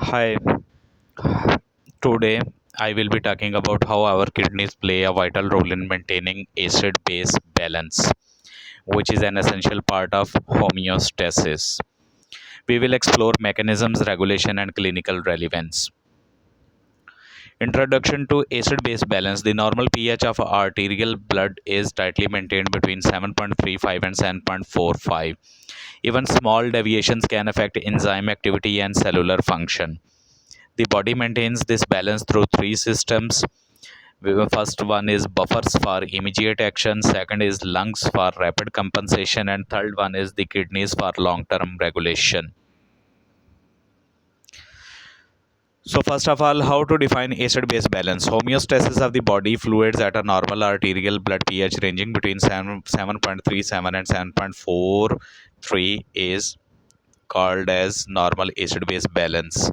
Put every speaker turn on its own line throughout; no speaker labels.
Hi, today I will be talking about how our kidneys play a vital role in maintaining acid base balance, which is an essential part of homeostasis. We will explore mechanisms, regulation, and clinical relevance. Introduction to acid base balance. The normal pH of arterial blood is tightly maintained between 7.35 and 7.45. Even small deviations can affect enzyme activity and cellular function. The body maintains this balance through three systems. First one is buffers for immediate action, second is lungs for rapid compensation, and third one is the kidneys for long term regulation. So first of all, how to define acid base balance? Homeostasis of the body fluids at a normal arterial blood pH ranging between 7.37 and 7.43 is called as normal acid base balance.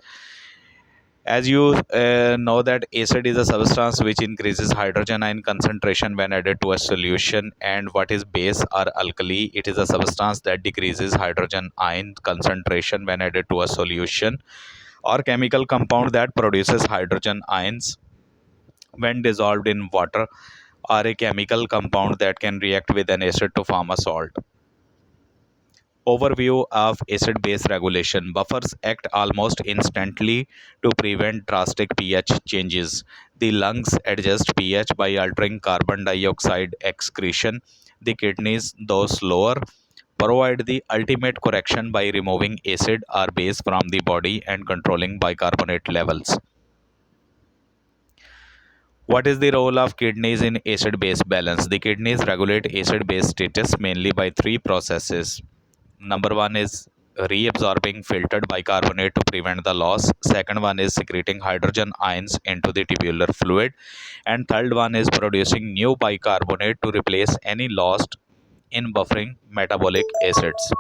As you know that acid is a substance which increases hydrogen ion concentration when added to a solution, and what is base or alkali? It is a substance that decreases hydrogen ion concentration when added to a solution, or chemical compound that produces hydrogen ions when dissolved in water, or a chemical compound that can react with an acid to form a salt. Overview of acid base regulation. Buffers act almost instantly to prevent drastic pH changes. The lungs adjust pH by altering carbon dioxide excretion. The kidneys, though slower, provide the ultimate correction by removing acid or base from the body and controlling bicarbonate levels. What is the role of kidneys in acid base balance? The kidneys regulate acid base status mainly by three processes. Number one is reabsorbing filtered bicarbonate to prevent the loss. Second one is secreting hydrogen ions into the tubular fluid. And third one is producing new bicarbonate to replace any lost in buffering metabolic acids.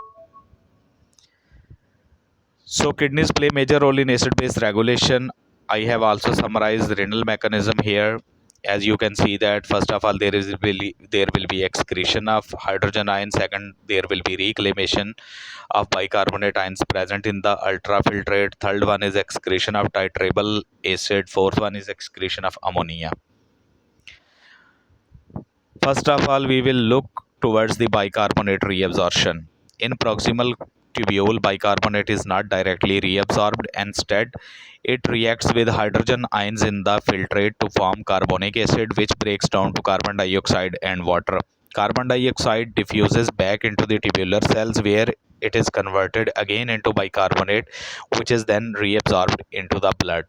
So kidneys play major role in acid base regulation. I have also summarized the renal mechanism here. As you can see that first of all there will be excretion of hydrogen ion. Second, there will be reclamation of bicarbonate ions present in the ultrafiltrate. Third one is excretion of titratable acid. Fourth one is excretion of ammonia. First of all, we will look towards the bicarbonate reabsorption. In proximal tubule, bicarbonate is not directly reabsorbed. Instead, it reacts with hydrogen ions in the filtrate to form carbonic acid, which breaks down to carbon dioxide and water. Carbon dioxide diffuses back into the tubular cells where it is converted again into bicarbonate, which is then reabsorbed into the blood.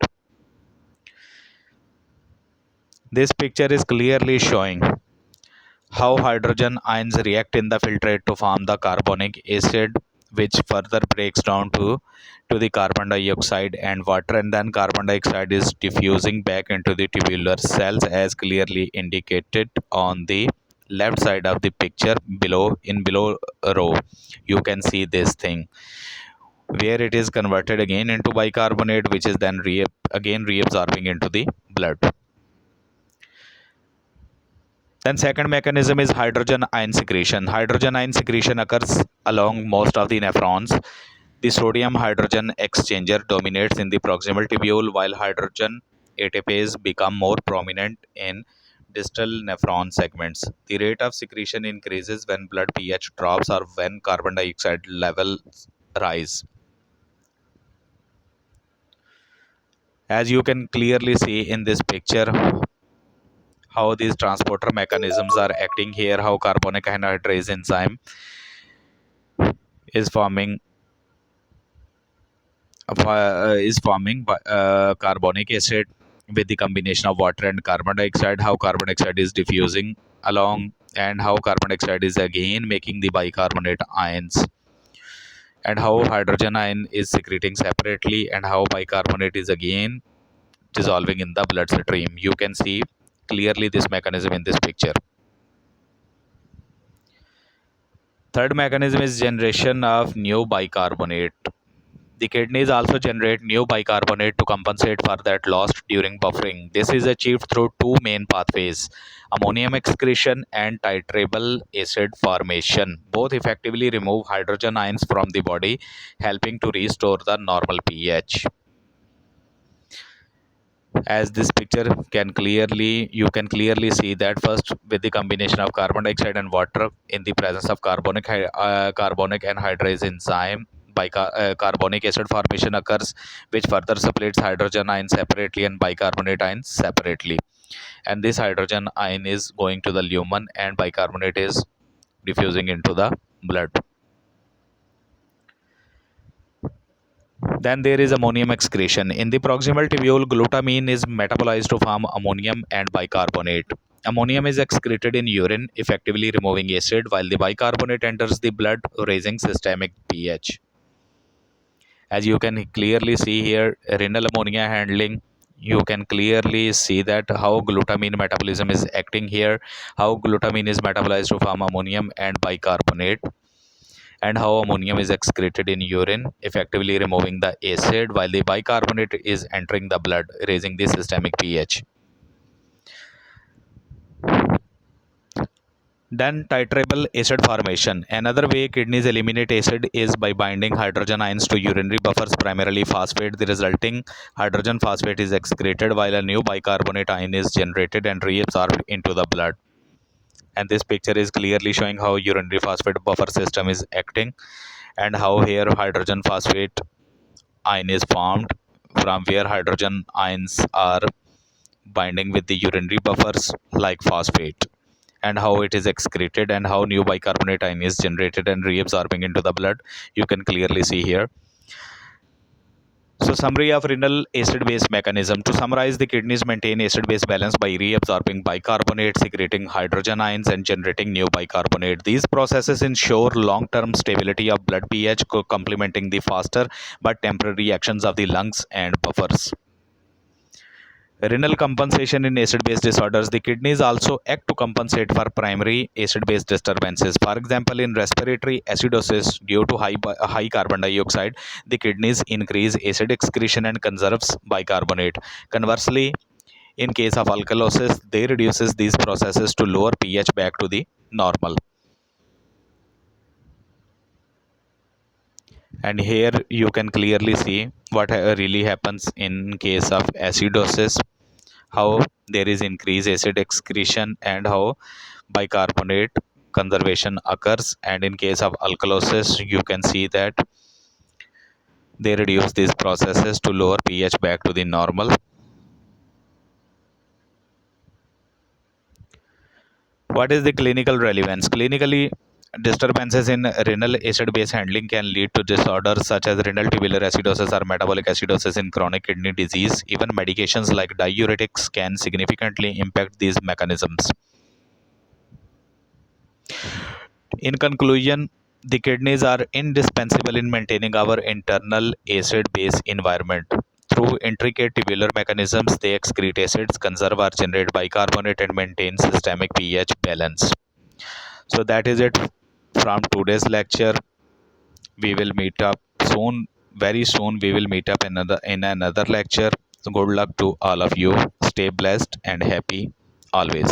This picture is clearly showing how hydrogen ions react in the filtrate to form the carbonic acid, which further breaks down to the carbon dioxide and water, and then carbon dioxide is diffusing back into the tubular cells as clearly indicated on the left side of the picture below row. You can see this thing where it is converted again into bicarbonate, which is then again reabsorbing into the blood. Then second mechanism is hydrogen ion secretion. Hydrogen ion secretion occurs along most of the nephrons. The sodium hydrogen exchanger dominates in the proximal tubule while hydrogen ATPase become more prominent in distal nephron segments. The rate of secretion increases when blood pH drops or when carbon dioxide levels rise. As you can clearly see in this picture, how these transporter mechanisms are acting here, how carbonic anhydrase enzyme is forming carbonic acid with the combination of water and carbon dioxide, how carbon dioxide is diffusing along, and how carbon dioxide is again making the bicarbonate ions, and how hydrogen ion is secreting separately, and how bicarbonate is again dissolving in the bloodstream. You can see clearly this mechanism in this picture. Third mechanism is generation of new bicarbonate. The kidneys also generate new bicarbonate to compensate for that lost during buffering. This is achieved through two main pathways: ammonium excretion and titratable acid formation. Both effectively remove hydrogen ions from the body, helping to restore the normal pH. As this picture you can clearly see that first, with the combination of carbon dioxide and water in the presence of carbonic anhydrase enzyme, carbonic acid formation occurs, which further splits hydrogen ions separately and bicarbonate ions separately, and this hydrogen ion is going to the lumen and bicarbonate is diffusing into the blood. Then there is ammonium excretion. In the proximal tubule, glutamine is metabolized to form ammonium and bicarbonate. Ammonium is excreted in urine, effectively removing acid, while the bicarbonate enters the blood, raising systemic pH. As you can clearly see here, renal ammonia handling, you can clearly see that how glutamine metabolism is acting here, how glutamine is metabolized to form ammonium and bicarbonate, and how ammonium is excreted in urine, effectively removing the acid, while the bicarbonate is entering the blood, raising the systemic pH. Then titratable acid formation. Another way kidneys eliminate acid is by binding hydrogen ions to urinary buffers, primarily phosphate. The resulting hydrogen phosphate is excreted while a new bicarbonate ion is generated and reabsorbed into the blood. And this picture is clearly showing how urinary phosphate buffer system is acting, and how here hydrogen phosphate ion is formed from where hydrogen ions are binding with the urinary buffers like phosphate, and how it is excreted and how new bicarbonate ion is generated and reabsorbing into the blood, you can clearly see here. So summary of renal acid base mechanism. To summarize, the kidneys maintain acid base balance by reabsorbing bicarbonate, secreting hydrogen ions, and generating new bicarbonate. These processes ensure long term stability of blood pH, complementing the faster but temporary actions of the lungs and buffers. Renal compensation in acid base disorders. The kidneys also act to compensate for primary acid base disturbances. For example, in respiratory acidosis due to high carbon dioxide, the kidneys increase acid excretion and conserves bicarbonate. Conversely, in case of alkalosis, they reduces these processes to lower pH back to the normal. And here you can clearly see what really happens in case of acidosis, how there is increased acid excretion and how bicarbonate conservation occurs, and in case of alkalosis you can see that they reduce these processes to lower pH back to the normal. What is the clinical relevance? Clinically, disturbances in renal acid base handling can lead to disorders such as renal tubular acidosis or metabolic acidosis in chronic kidney disease. Even medications like diuretics can significantly impact these mechanisms. In conclusion, the kidneys are indispensable in maintaining our internal acid base environment. Through intricate tubular mechanisms, they excrete acids, conserve or generate bicarbonate, and maintain systemic pH balance. So, that is it from today's lecture. We will meet up soon, very soon. We will meet up in another lecture. So, good luck to all of you. Stay blessed and happy always.